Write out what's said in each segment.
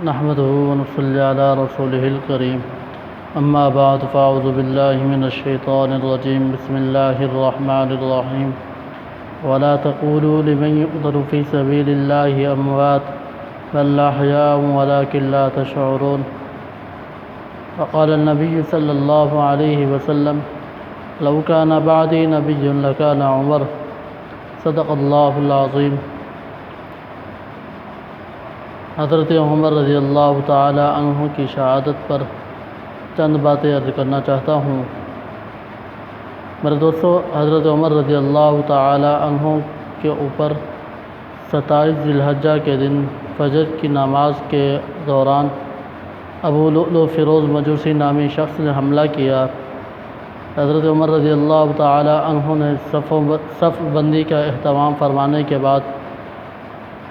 نحمده ونصلي على رسوله الكريم أما بعد فأعوذ بالله من الشيطان الرجيم بسم الله الرحمن الرحيم ولا تقولوا لمن يقتل في سبيل الله أموات بل أحياء ولكن لا تشعرون. وقال النبي صلى الله عليه وسلم لو كان بعدي نبي لكان عمر. صدق اللہ العظیم. حضرت عمر رضی اللہ تعالی عنہ کی شہادت پر چند باتیں عرض کرنا چاہتا ہوں. میرے دوستو، حضرت عمر رضی اللہ تعالی عنہ کے اوپر 27 ذی الحجہ کے دن فجر کی نماز کے دوران ابو لؤلؤ فیروز مجوسی نامی شخص نے حملہ کیا. حضرت عمر رضی اللہ تعالی عنہ نے صف بندی کا اہتمام فرمانے کے بعد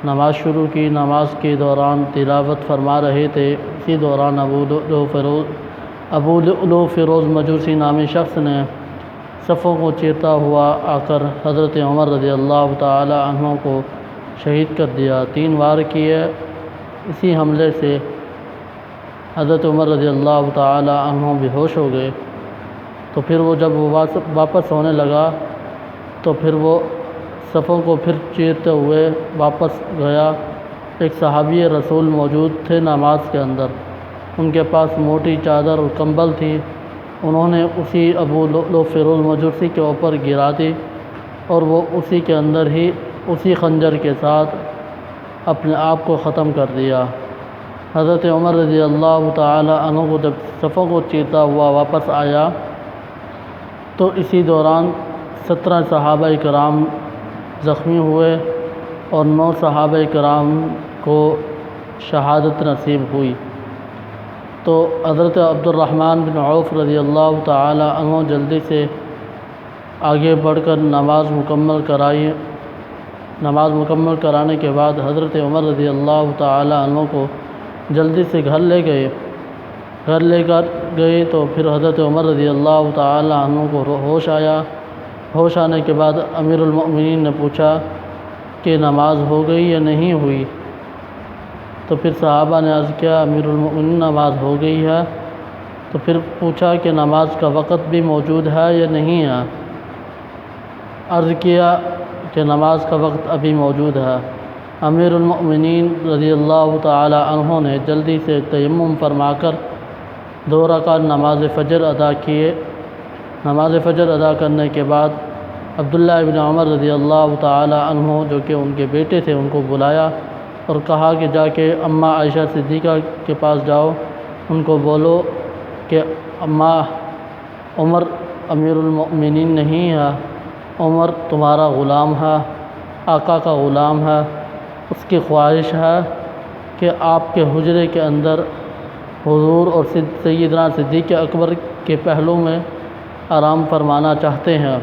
نماز شروع کی. نماز کے دوران تلاوت فرما رہے تھے. اسی دوران ابو لؤلؤ فیروز مجوسی نامی شخص نے صفوں کو چیرتا ہوا آ کر حضرت عمر رضی اللہ تعالی عنہ کو شہید کر دیا. 3 وار کیے. اسی حملے سے حضرت عمر رضی اللہ تعالی عنہ بے ہوش ہو گئے. تو پھر وہ جب واپس ہونے لگا تو پھر وہ صفوں کو پھر چیرتے ہوئے واپس گیا. ایک صحابی رسول موجود تھے نماز کے اندر. ان کے پاس موٹی چادر اور کمبل تھی. انہوں نے اسی ابو لؤلؤ فیروز مجوسی کے اوپر گرا دی اور وہ اسی کے اندر ہی اسی خنجر کے ساتھ اپنے آپ کو ختم کر دیا. حضرت عمر رضی اللہ تعالی عنہ کو جب صفوں کو چیرتا ہوا واپس آیا تو اسی دوران 17 صحابہ کرام زخمی ہوئے اور 9 صحابہ کرام کو شہادت نصیب ہوئی. تو حضرت عبد الرحمن بن عوف رضی اللہ تعالی عنہ جلدی سے آگے بڑھ کر نماز مکمل کرائی. نماز مکمل کرانے کے بعد حضرت عمر رضی اللہ تعالی عنہ کو جلدی سے گھر لے کر گئے. تو پھر حضرت عمر رضی اللہ تعالی عنہ کو ہوش آیا. ہوش آنے کے بعد امیر المؤمنین نے پوچھا کہ نماز ہو گئی یا نہیں ہوئی. تو پھر صحابہ نے عرض کیا امیر المؤمنین نماز ہو گئی ہے. تو پھر پوچھا کہ نماز کا وقت بھی موجود ہے یا نہیں ہے. عرض کیا کہ نماز کا وقت ابھی موجود ہے. امیر المؤمنین رضی اللہ تعالی عنہ نے جلدی سے تیمم فرما کر 2 رکعت نماز فجر ادا کیے. نماز فجر ادا کرنے کے بعد عبداللہ ابن عمر رضی اللہ تعالی عنہ جو کہ ان کے بیٹے تھے ان کو بلایا اور کہا کہ جا کے اماں عائشہ صدیقہ کے پاس جاؤ. ان کو بولو کہ اماں عمر امیر المؤمنین نہیں ہے. عمر تمہارا غلام ہے، آقا کا غلام ہے. اس کی خواہش ہے کہ آپ کے حجرے کے اندر حضور اور سیدنا صدیق اکبر کے پہلو میں آرام فرمانا چاہتے ہیں.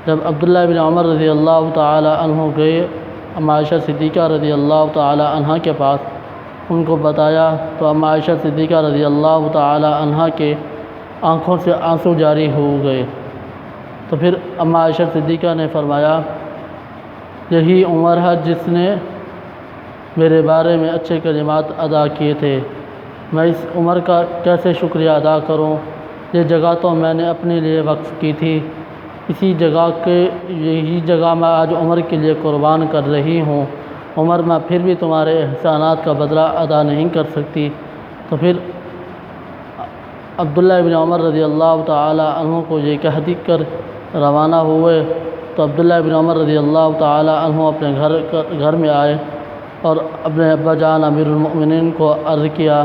جب عبداللہ بن عمر رضی اللہ تعالی عنہ گئے اماں عائشہ صدیقہ رضی اللہ تعالی عنہ کے پاس، ان کو بتایا تو اماں عائشہ صدیقہ رضی اللہ تعالی عنہ کے آنکھوں سے آنسو جاری ہو گئے. تو پھر اماں عائشہ صدیقہ نے فرمایا یہی عمر ہے جس نے میرے بارے میں اچھے کلمات ادا کیے تھے. میں اس عمر کا کیسے شکریہ ادا کروں؟ یہ جگہ تو میں نے اپنے لیے وقف کی تھی. یہی جگہ میں آج عمر کے لیے قربان کر رہی ہوں. عمر میں پھر بھی تمہارے احسانات کا بدلہ ادا نہیں کر سکتی. تو پھر عبداللہ بن عمر رضی اللہ تعالی عنہ کو یہ کہہ دی کر روانہ ہوئے. تو عبداللہ بن عمر رضی اللہ تعالی عنہ اپنے گھر میں آئے اور اپنے ابا جان امیر المؤمنین کو عرض کیا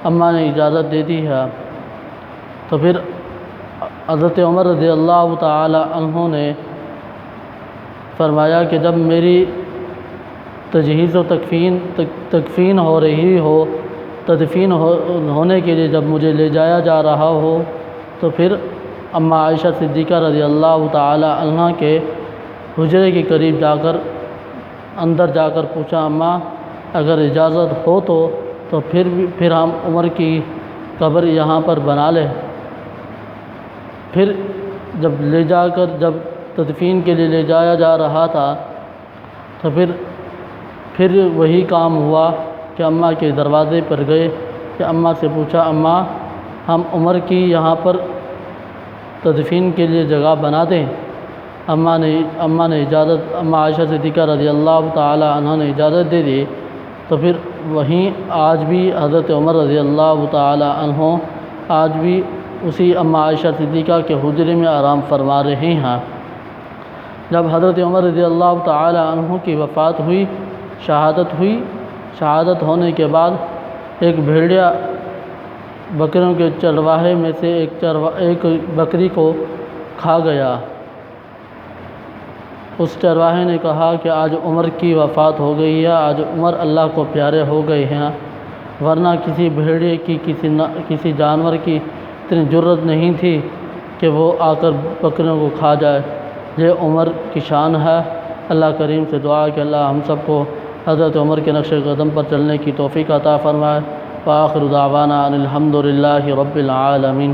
اماں نے اجازت دے دی ہے. تو پھر حضرت عمر رضی اللہ تعالی عنہ نے فرمایا کہ جب میری تجہیز و تکفین ہو رہی ہو، تدفین ہونے کے لیے جب مجھے لے جایا جا رہا ہو تو پھر اماں عائشہ صدیقہ رضی اللہ تعالی عنہ کے حجرے کے قریب اندر جا کر پوچھا اماں اگر اجازت ہو تو پھر ہم عمر کی قبر یہاں پر بنا لیں. پھر جب تدفین کے لیے لے جایا جا رہا تھا تو پھر وہی کام ہوا کہ اماں کے دروازے پر گئے کہ اماں سے پوچھا اماں ہم عمر کی یہاں پر تدفین کے لیے جگہ بنا دیں؟ اماں نے اجازت اماں عائشہ صدیقہ رضی اللہ تعالی عنہ نے اجازت دے دی۔ تو پھر وہیں آج بھی حضرت عمر رضی اللہ تعالی عنہ آج بھی اسی اماں عائشہ صدیقہ کے حجرے میں آرام فرما رہے ہیں۔ جب حضرت عمر رضی اللہ تعالی عنہ کی وفات ہوئی، شہادت ہونے کے بعد ایک بھیڑیا بکریوں کے چرواہے میں سے ایک بکری کو کھا گیا۔ اس چرواہے نے کہا کہ آج عمر کی وفات ہو گئی ہے، آج عمر اللہ کو پیارے ہو گئے ہیں، ورنہ کسی بھیڑیے کی کسی جانور کی اتنی جرت نہیں تھی کہ وہ آ کر بکریوں کو کھا جائے۔ یہ عمر کی شان ہے۔ اللہ کریم سے دعا کہ اللہ ہم سب کو حضرت عمر کے نقش قدم پر چلنے کی توفیق عطا فرمائے۔ وآخر دعوانا ان الحمد للہ رب العالمین۔